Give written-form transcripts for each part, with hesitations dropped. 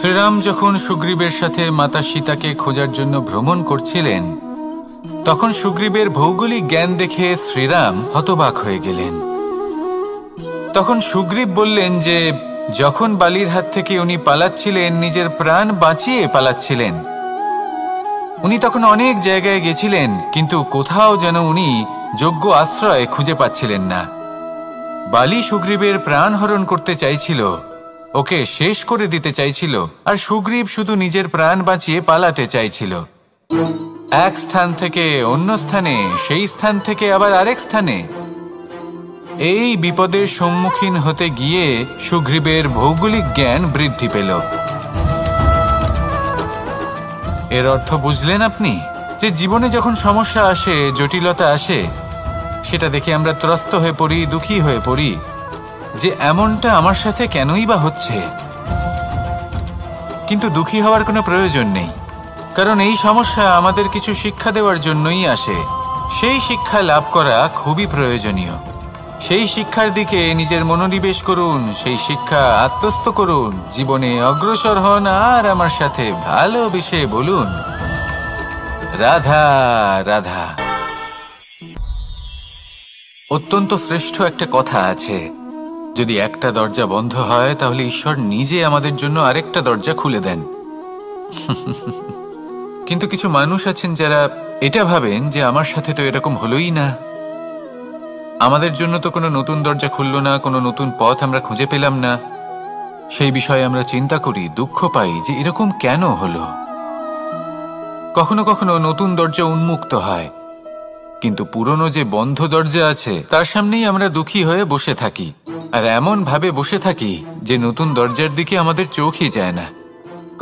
শ্রীরাম যখন সুগ্রীবের সাথে মাতা সীতাকে খোঁজার জন্য ভ্রমণ করছিলেন, তখন সুগ্রীবের ভৌগোলিক জ্ঞান দেখে শ্রীরাম হতবাক হয়ে গেলেন। তখন সুগ্রীব বললেন যে যখন বালির হাত থেকে উনি পালাচ্ছিলেন, নিজের প্রাণ বাঁচিয়ে পালাচ্ছিলেন, উনি তখন অনেক জায়গায় গেছিলেন, কিন্তু কোথাও যেন উনি যোগ্য আশ্রয় খুঁজে পাচ্ছিলেন না। বালি সুগ্রীবের প্রাণ হরণ করতে চাইছিল, ওকে শেষ করে দিতে চাইছিল, আর সুগ্রীব শুধু নিজের প্রাণ বাঁচিয়ে পালাতে চাইছিল। এক স্থান থেকে অন্য স্থানে, সেই স্থান থেকে আবার আরেক স্থানে। এই বিপদের সম্মুখীন হতে গিয়ে সুগ্রীবের ভৌগোলিক জ্ঞান বৃদ্ধি পেল। এর অর্থ বুঝলেন আপনি? যে জীবনে যখন সমস্যা আসে, জটিলতা আসে, সেটা দেখে আমরা ত্রস্ত হয়ে পড়ি, দুঃখী হয়ে পড়ি যে এমনটা আমার সাথে কেনই বা হচ্ছে। কিন্তু দুঃখী হওয়ার কোনো প্রয়োজন নেই, কারণ এই সমস্যা আমাদের কিছু শিক্ষা দেওয়ার জন্যই আসে। সেই শিক্ষা লাভ করা খুবই প্রয়োজনীয়। সেই শিক্ষার দিকে নিজের মনোনিবেশ করুন, সেই শিক্ষা আত্মস্থ করুন, জীবনে অগ্রসর হন, আর আমার সাথে ভালোবেসে বলুন, রাধা রাধা। অত্যন্ত শ্রেষ্ঠ একটা কথা আছে, যদি একটা দরজা বন্ধ হয় তাহলে ঈশ্বর নিজে আমাদের জন্য আরেকটা দরজা খুলে দেন। কিন্তু কিছু মানুষ আছেন যারা এটা ভাবেন যে আমার সাথে তো এরকম হলোই না, আমাদের জন্য তো কোনো নতুন দরজা খুলল না, কোনো নতুন পথ আমরা খুঁজে পেলাম না। সেই বিষয়ে আমরা চিন্তা করি, দুঃখ পাই যে এরকম কেন হলো। কখনো কখনো নতুন দরজা উন্মুক্ত হয়, কিন্তু পুরনো যে বন্ধ দরজা আছে তার সামনেই আমরা দুঃখী হয়ে বসে থাকি, আর এমন ভাবে বসে থাকি যে নতুন দরজার দিকে আমাদের চোখই যায় না।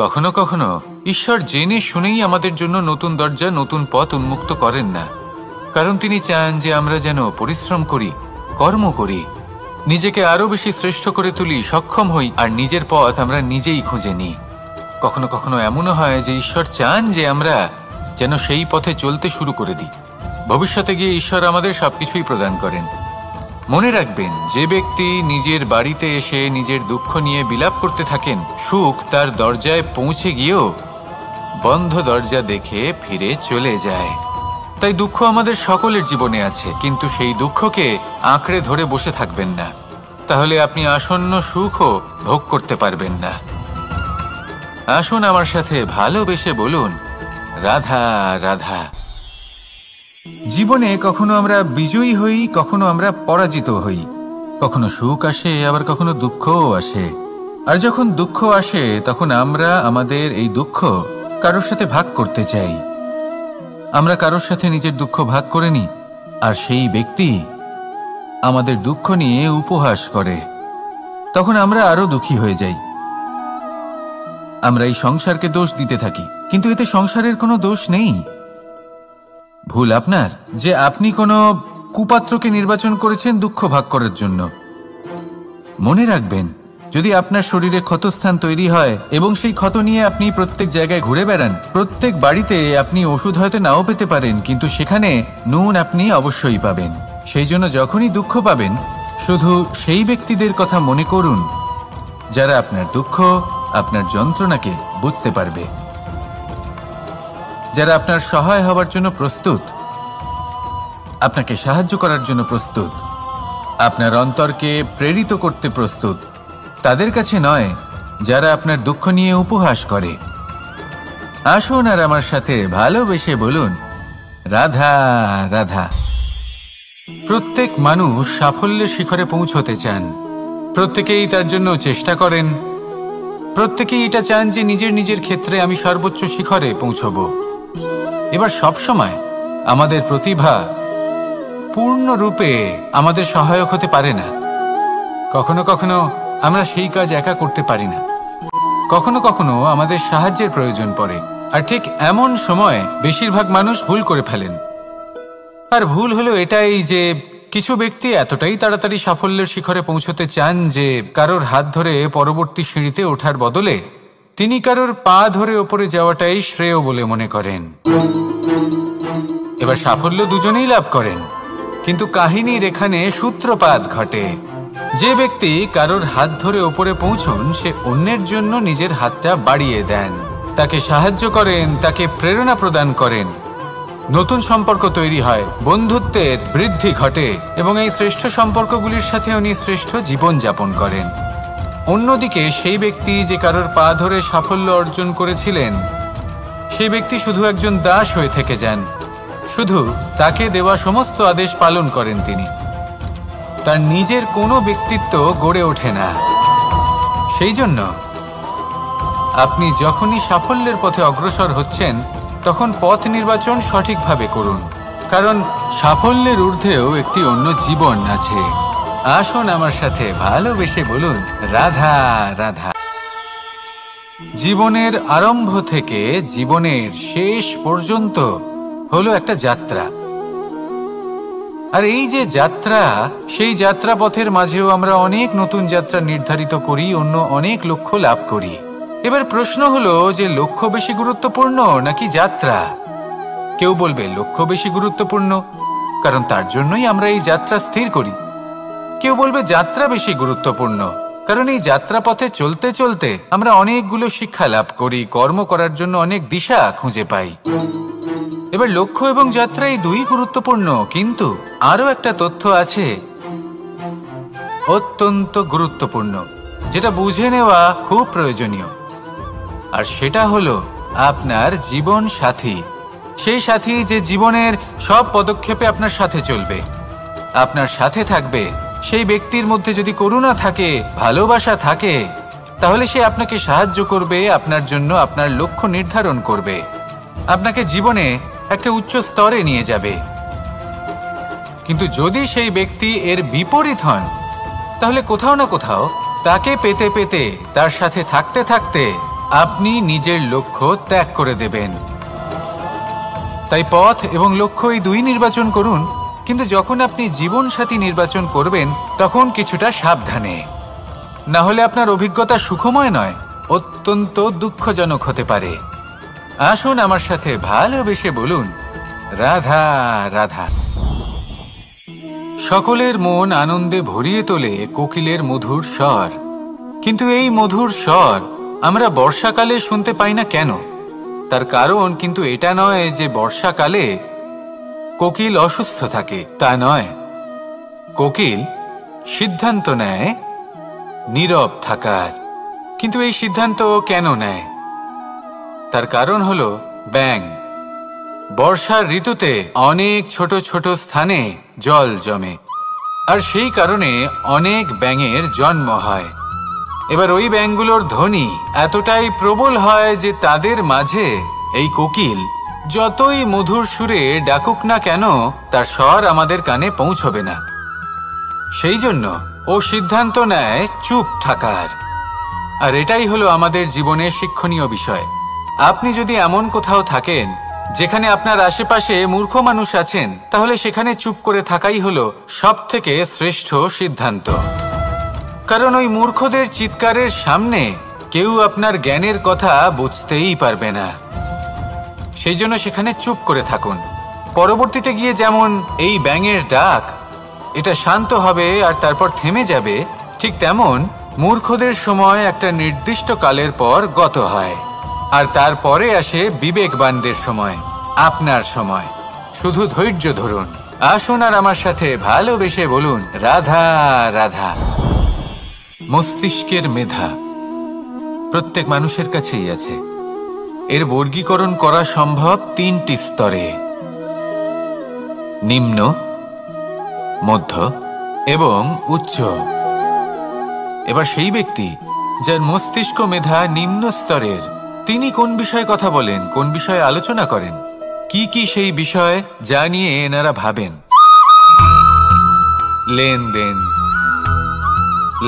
কখনো কখনো ঈশ্বর জেনে শুনেই আমাদের জন্য নতুন দরজা, নতুন পথ উন্মুক্ত করেন না, কারণ তিনি চান যে আমরা যেন পরিশ্রম করি, কর্ম করি, নিজেকে আরো বেশি শ্রেষ্ঠ করে তুলি, সক্ষম হই, আর নিজের পথ আমরা নিজেই খুঁজে নিই। কখনো কখনো এমনও হয় যে ঈশ্বর চান যে আমরা যেন সেই পথে চলতে শুরু করে দিই। ভবিষ্যতে গিয়ে ঈশ্বর আমাদের সবকিছুই প্রদান করেন। মনে রাখবেন, যে ব্যক্তি নিজের বাড়িতে এসে নিজের দুঃখ নিয়ে বিলাপ করতে থাকেন, সুখ তার দরজায় পৌঁছে গিয়েও বন্ধ দরজা দেখে ফিরে চলে যায়। তাই দুঃখ আমাদের সকলের জীবনে আছে, কিন্তু সেই দুঃখকে আঁকড়ে ধরে বসে থাকবেন না, তাহলে আপনি আসন্ন সুখও ভোগ করতে পারবেন না। আসুন আমার সাথে ভালোবেসে বলুন, রাধা রাধা। জীবনে কখনো আমরা বিজয়ী হই, কখনো আমরা পরাজিত হই, কখনো সুখ আসে, আবার কখনো দুঃখও আসে। আর যখন দুঃখ আসে তখন আমরা আমাদের এই দুঃখ কারোর সাথে ভাগ করতে চাই। আমরা কারোর সাথে নিজের দুঃখ ভাগ করে নিই, আর সেই ব্যক্তি আমাদের দুঃখ নিয়ে উপহাস করে। তখন আমরা আরো দুঃখী হয়ে যাই। আমরা এই সংসারকে দোষ দিতে থাকি, কিন্তু এতে সংসারের কোনো দোষ নেই। ভুল আপনার যে আপনি কোনো কুপাত্রকে নির্বাচন করেছেন দুঃখ ভাগ করার জন্য। মনে রাখবেন, যদি আপনার শরীরে ক্ষতস্থান তৈরি হয় এবং সেই ক্ষত নিয়ে আপনি প্রত্যেক জায়গায় ঘুরে বেড়ান, প্রত্যেক বাড়িতে আপনি ওষুধ হয়তো নাও পেতে পারেন, কিন্তু সেখানে নুন আপনি অবশ্যই পাবেন। সেই জন্য যখনই দুঃখ পাবেন, শুধু সেই ব্যক্তিদের কথা মনে করুন যারা আপনার দুঃখ, আপনার যন্ত্রণাকে বুঝতে পারবে, যারা আপনার সহায় হওয়ার জন্য প্রস্তুত, আপনাকে সাহায্য করার জন্য প্রস্তুত, আপনার অন্তরকে প্রেরিত করতে প্রস্তুত। তাদের কাছে নয় যারা আপনার দুঃখ নিয়ে উপহাস করে। আসুন আর আমার সাথে ভালোবেসে বলুন, রাধা রাধা। প্রত্যেক মানুষ সাফল্যের শিখরে পৌঁছতে চান, প্রত্যেকেই তার জন্য চেষ্টা করেন, প্রত্যেকেই এটা চান যে নিজের নিজের ক্ষেত্রে আমি সর্বোচ্চ শিখরে পৌঁছব। এবার সবসময় আমাদের প্রতিভা পূর্ণরূপে আমাদের সহায়ক হতে পারে না। কখনো কখনো আমরা সেই কাজ একা করতে পারি না, কখনো কখনো আমাদের সাহায্যের প্রয়োজন পড়ে। আর ঠিক এমন সময় বেশিরভাগ মানুষ ভুল করে ফেলেন। আর ভুল হলো এটাই যে কিছু ব্যক্তি এতটাই তাড়াতাড়ি সাফল্যের শিখরে পৌঁছতে চান যে কারোর হাত ধরে পরবর্তী সিঁড়িতে ওঠার বদলে তিনি কারোর পা ধরে ওপরে যাওয়াটাই শ্রেয় বলে মনে করেন। এবার সাফল্য দুজনেই লাভ করেন, কিন্তু কাহিনীর এখানে সূত্রপাত ঘটে। যে ব্যক্তি কারোর হাত ধরে ওপরে পৌঁছন সে অন্যের জন্য নিজের হাতটা বাড়িয়ে দেন, তাকে সাহায্য করেন, তাকে প্রেরণা প্রদান করেন। নতুন সম্পর্ক তৈরি হয়, বন্ধুত্বের বৃদ্ধি ঘটে এবং এই শ্রেষ্ঠ সম্পর্কগুলির সাথে উনি শ্রেষ্ঠ জীবন যাপন করেন। অন্যদিকে সেই ব্যক্তি যে কারোর পা ধরে সাফল্য অর্জন করেছিলেন, সেই ব্যক্তি শুধু একজন দাস হয়ে থেকে যান। শুধু তাকে দেওয়া সমস্ত আদেশ পালন করেন তিনি। তার নিজের কোনো ব্যক্তিত্ব গড়ে ওঠে না। সেই জন্য আপনি যখনই সাফল্যের পথে অগ্রসর হচ্ছেন তখন পথ নির্বাচন সঠিকভাবে করুন, কারণ সাফল্যের ঊর্ধ্বেও একটি অন্য জীবন আছে। আসুন আমার সাথে ভালোবেসে বলুন, রাধা রাধা। জীবনের আরম্ভ থেকে জীবনের শেষ পর্যন্ত হলো একটা যাত্রা। আর এই যে যাত্রা, সেই যাত্রা পথের মাঝেও আমরা অনেক নতুন যাত্রা নির্ধারিত করি, অন্য অনেক লক্ষ্য লাভ করি। এবার প্রশ্ন হলো যে লক্ষ্য বেশি গুরুত্বপূর্ণ নাকি যাত্রা? কেউ বলবে লক্ষ্য বেশি গুরুত্বপূর্ণ, কারণ তার জন্যই আমরা এই যাত্রা স্থির করি। কেউ বলবে যাত্রা বেশি গুরুত্বপূর্ণ, কারণ এই যাত্রা পথে চলতে চলতে আমরা অনেকগুলো শিক্ষা লাভ করি, কর্ম করার জন্য অনেক দিশা খুঁজে পাই। এবার লক্ষ্য এবং যাত্রা এই দুই গুরুত্বপূর্ণ, কিন্তু আরো একটা তথ্য আছে অত্যন্ত গুরুত্বপূর্ণ, যেটা বুঝে নেওয়া খুব প্রয়োজনীয়। আর সেটা হলো আপনার জীবন সাথী। সেই সাথী যে জীবনের সব পদক্ষেপে আপনার সাথে চলবে, আপনার সাথে থাকবে। সেই ব্যক্তির মধ্যে যদি করুণা থাকে, ভালোবাসা থাকে, তাহলে সে আপনাকে সাহায্য করবে, আপনার জন্য আপনার লক্ষ্য নির্ধারণ করবে, আপনাকে জীবনে একটা উচ্চ স্তরে নিয়ে যাবে। কিন্তু যদি সেই ব্যক্তি এর বিপরীত হন, তাহলে কোথাও না কোথাও তাকে পেতে পেতে, তার সাথে থাকতে থাকতে আপনি নিজের লক্ষ্য ত্যাগ করে দেবেন। তাই পথ এবং লক্ষ্য এই দুই নির্বাচন করুন, কিন্তু যখন আপনি জীবন সাথী নির্বাচন করবেন তখন কিছুটা সাবধানে, না হলে আপনার অভিজ্ঞতা সুখময় নয়, অত্যন্ত দুঃখজনক হতে পারে। আসুন আমার সাথে ভালোবেসে বলুন, রাধা রাধা। সকলের মন আনন্দে ভরিয়ে তোলে কোকিলের মধুর স্বর, কিন্তু এই মধুর স্বর আমরা বর্ষাকালে শুনতে পাই না কেন? তার কারণ কিন্তু এটা নয় যে বর্ষাকালে কোকিল অসুস্থ থাকে, তা নয়। কোকিল সিদ্ধান্ত নেয় নীরব থাকার, কিন্তু এই সিদ্ধান্ত কেন নেয়? তার কারণ হলো ব্যাঙ। বর্ষার ঋতুতে অনেক ছোট ছোট স্থানে জল জমে, আর সেই কারণে অনেক ব্যাঙের জন্ম হয়। এবার ওই ব্যাঙগুলোর ধ্বনি এতটাই প্রবল হয় যে তাদের মাঝে এই কোকিল যতই মধুর সুরে ডাকুক না কেন, তার স্বর আমাদের কানে পৌঁছবে না। সেই জন্য ও সিদ্ধান্ত নেয় চুপ থাকার। আর এটাই হলো আমাদের জীবনে শিক্ষণীয় বিষয়। আপনি যদি এমন কোথাও থাকেন যেখানে আপনার আশেপাশে মূর্খ মানুষ আছেন, তাহলে সেখানে চুপ করে থাকাই হলো সবথেকে শ্রেষ্ঠ সিদ্ধান্ত। কারণ ওই মূর্খদের চিৎকারের সামনে কেউ আপনার জ্ঞানের কথা বুঝতেই পারবে না। সেই জন্য সেখানে চুপ করে থাকুন। পরবর্তীতে গিয়ে যেমন এই ব্যাঙের ডাক, এটা শান্ত হবে আর তারপর থেমে যাবে, ঠিক তেমন মূর্খদের সময় একটা নির্দিষ্ট কালের পর গত হয়, আর তারপরে আসে বিবেকবানদের সময়, আপনার সময়। শুধু ধৈর্য ধরুন। আসুন আর আমার সাথে ভালোবেসে বলুন, রাধা রাধা। মস্তিষ্কের মেধা প্রত্যেক মানুষের কাছেই আছে। এর বর্গীকরণ করা সম্ভব তিনটি স্তরে: নিম্ন, মধ্য এবং উচ্চ। এবার সেই ব্যক্তি যার মস্তিষ্ক মেধা নিম্ন স্তরের, তিনি কোন বিষয়ে কথা বলেন, কোন বিষয়ে আলোচনা করেন, কি কি সেই বিষয় যা নিয়ে এনারা ভাবেন? লেনদেন,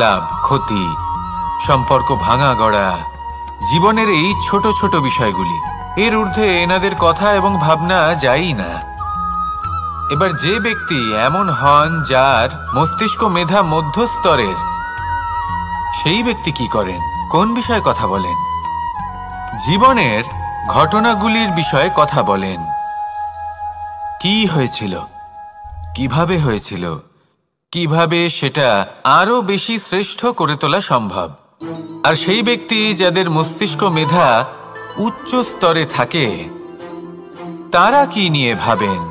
লাভ ক্ষতি, সম্পর্ক ভাঙা গড়া, জীবনের এই ছোট ছোট বিষয়গুলি। এর ঊর্ধ্বে এনাদের কথা এবং ভাবনা যায়ই না। এবার যে ব্যক্তি এমন হন যার মস্তিষ্ক মেধা মধ্যস্তরের, সেই ব্যক্তি কি করেন, কোন বিষয়ে কথা বলেন? জীবনের ঘটনাগুলির বিষয়ে কথা বলেন। কি হয়েছিল, কিভাবে হয়েছিল, কিভাবে সেটা আরো বেশি শ্রেষ্ঠ করে তোলা সম্ভব। আর সেই ব্যক্তি যাদের মস্তিষ্ক মেধা উচ্চ স্তরে থাকে তারা কি নিয়ে ভাবেন,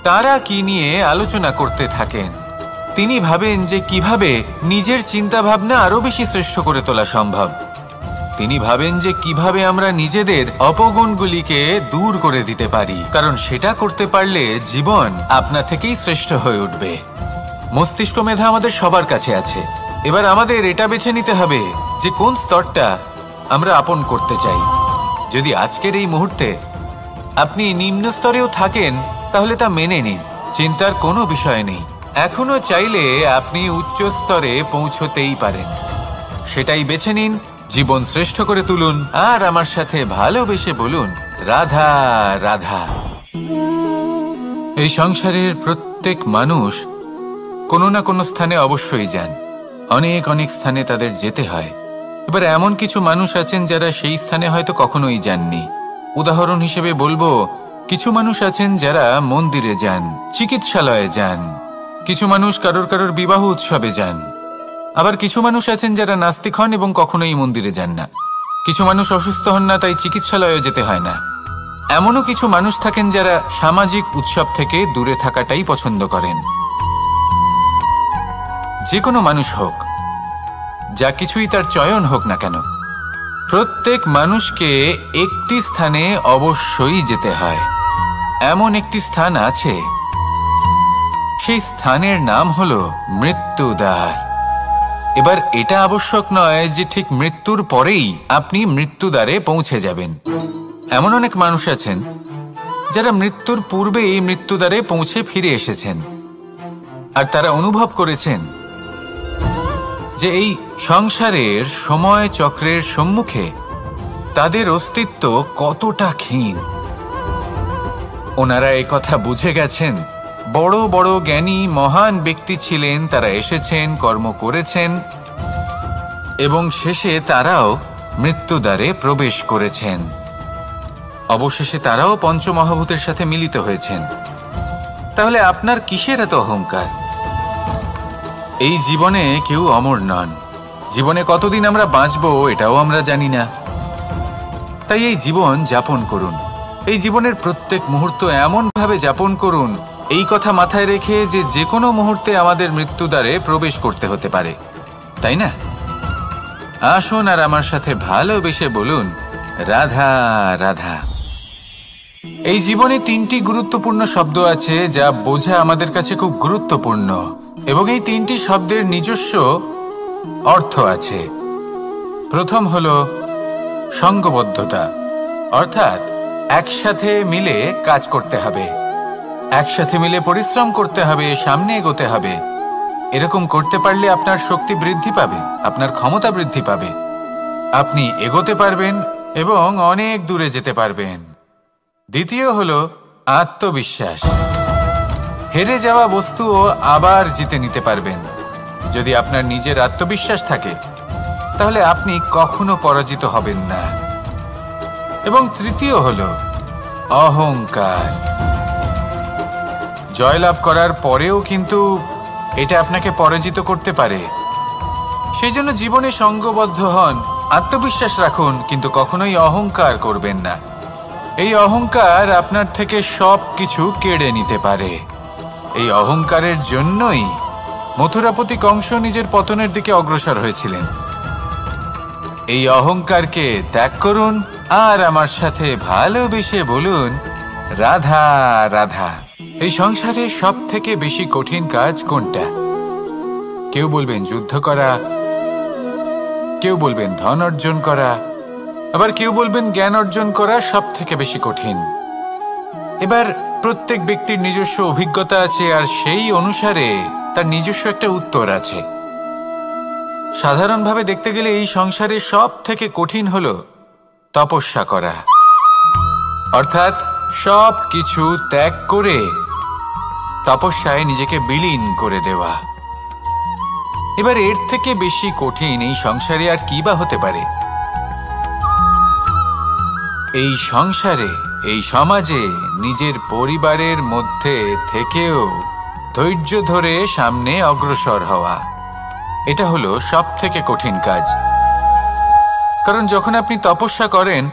তারা কি নিয়ে আলোচনা করতে থাকেন? তিনি ভাবেন যে কিভাবে নিজের চিন্তা ভাবনা আরো বেশি শ্রেষ্ঠ করে তোলা সম্ভব। তিনি ভাবেন যে কিভাবে আমরা নিজেদের অপগুণগুলিকে দূর করে দিতে পারি, কারণ সেটা করতে পারলে জীবন আপনা থেকেই শ্রেষ্ঠ হয়ে উঠবে। মস্তিষ্ক মেধা আমাদের সবার কাছে আছে। এবার আমাদের এটা বেছে নিতে হবে যে কোন স্তরটা আমরা আপন করতে চাই। যদি আজকের এই মুহূর্তে আপনি নিম্ন স্তরেও থাকেন তাহলে তা মেনে নিন, চিন্তার কোনো বিষয় নেই। এখনো চাইলে আপনি উচ্চ স্তরে পৌঁছতেই পারেন। সেটাই বেছে নিন, জীবন শ্রেষ্ঠ করে তুলুন আর আমার সাথে ভালোবেসে বলুন রাধা রাধা। এই সংসারের প্রত্যেক মানুষ কোনো না কোনো স্থানে অবশ্যই যান, অনেক অনেক স্থানে তাদের যেতে হয়। এবার এমন কিছু মানুষ আছেন যারা সেই স্থানে হয়তো কখনোই যাননি। উদাহরণ হিসেবে বলবো, কিছু মানুষ আছেন যারা মন্দিরে যান, চিকিৎসালয়ে যান, কিছু মানুষ কারোর কারোর বিবাহ উৎসবে যান, আবার কিছু মানুষ আছেন যারা নাস্তিক হন এবং কখনোই মন্দিরে যান না। কিছু মানুষ অসুস্থ হন না, তাই চিকিৎসালয়ে যেতে হয় না। এমনও কিছু মানুষ থাকেন যারা সামাজিক উৎসব থেকে দূরে থাকাটাই পছন্দ করেন। যে কোনো মানুষ হোক, যা কিছুই তার চয়ন হোক না কেন, প্রত্যেক মানুষকে একটি স্থানে অবশ্যই যেতে হয়। এমন একটি স্থান আছে, সেই স্থানের নাম হলো মৃত্যুদ্বার। এবার এটা আবশ্যক নয় যে ঠিক মৃত্যুর পরেই আপনি মৃত্যুদ্বারে পৌঁছে যাবেন। এমন অনেক মানুষ আছেন যারা মৃত্যুর পূর্বেই মৃত্যুদ্বারে পৌঁছে ফিরে এসেছেন, আর তারা অনুভব করেছেন যে এই সংসারের সময় চক্রের সম্মুখে তাদের অস্তিত্ব কতটা ক্ষীণ। ওনারা এই কথা বুঝে গেছেন। বড় বড় জ্ঞানী মহান ব্যক্তি ছিলেন, তারা এসেছেন, কর্ম করেছেন এবং শেষে তারাও মৃত্যুদ্বারে প্রবেশ করেছেন। অবশেষে তারাও পঞ্চমহাভূতের সাথে মিলিত হয়েছেন। তাহলে আপনার কিসের এত অহংকার? এই জীবনে কেউ অমর নন। জীবনে কতদিন আমরা বাঁচবো এটাও আমরা জানি না। তাই এই জীবন যাপন করুন। এই জীবনের প্রত্যেক মুহূর্ত এমনভাবে যাপন করুন, এই কথা মাথায় রেখে যে যে কোনো মুহূর্তে আমাদের মৃত্যুদ্বারে প্রবেশ করতে হতে পারে, তাই না? আসুন আর আমার সাথে ভালোবেসে বলুন রাধা রাধা। এই জীবনে তিনটি গুরুত্বপূর্ণ শব্দ আছে যা বোঝা আমাদের কাছে খুব গুরুত্বপূর্ণ, এবং এই তিনটি শব্দের নিজস্ব অর্থ আছে। প্রথম হলো সঙ্গবদ্ধতা, অর্থাৎ একসাথে মিলে কাজ করতে হবে, একসাথে মিলে পরিশ্রম করতে হবে, সামনে এগোতে হবে। এরকম করতে পারলে আপনার শক্তি বৃদ্ধি পাবে, আপনার ক্ষমতা বৃদ্ধি পাবে, আপনি এগোতে পারবেন এবং অনেক দূরে যেতে পারবেন। দ্বিতীয় হলো আত্মবিশ্বাস। হেরে যাওয়া বস্তুও আবার জিতে নিতে পারবেন। যদি আপনার নিজের আত্মবিশ্বাস থাকে তাহলে আপনি কখনো পরাজিত হবেন না। এবং তৃতীয় হলো অহংকার। জয়লাভ করার পরেও কিন্তু এটা আপনাকে পরাজিত করতে পারে। সেই জন্য জীবনে সঙ্গবদ্ধ হন, আত্মবিশ্বাস রাখুন, কিন্তু কখনোই অহংকার করবেন না। এই অহংকার আপনার থেকে সব কিছু কেড়ে নিতে পারে। এই অহংকারের জন্যই মথুরাপতি কংস নিজের পতনের দিকে অগ্রসর হয়েছিলেন। এই অহংকারকে ত্যাগ করুন আর আমার সাথে ভালোবেসে বলুন রাধা রাধা। এই সংসারে সব থেকে বেশি কঠিন কাজ কোনটা? কেউ বলবেন যুদ্ধ করা, কেউ বলবেন ধন অর্জন করা, আবার কেউ বলবেন জ্ঞান অর্জন করা সব থেকে বেশি কঠিন। এবার প্রত্যেক ব্যক্তির নিজস্ব অভিজ্ঞতা আছে আর সেই অনুসারে তার নিজস্ব একটা উত্তর আছে। সাধারণভাবে দেখতে গেলে এই সংসারে সব থেকে কঠিন হলো তপস্যা করা, অর্থাৎ সব কিছু ত্যাগ করে তপস্যায় নিজেকে বিলীন করে দেওয়া। এবার এর থেকে বেশি কঠিন এই সংসারে আর কি বা হতে পারে? এই সংসারে, এই সমাজে নিজের পরিবারের মধ্যে থেকেও ধৈর্য ধরে সামনে অগ্রসর হওয়া, এটা হলো সবথেকে কঠিন কাজ। কারণ যখন আপনি তপস্যা করেন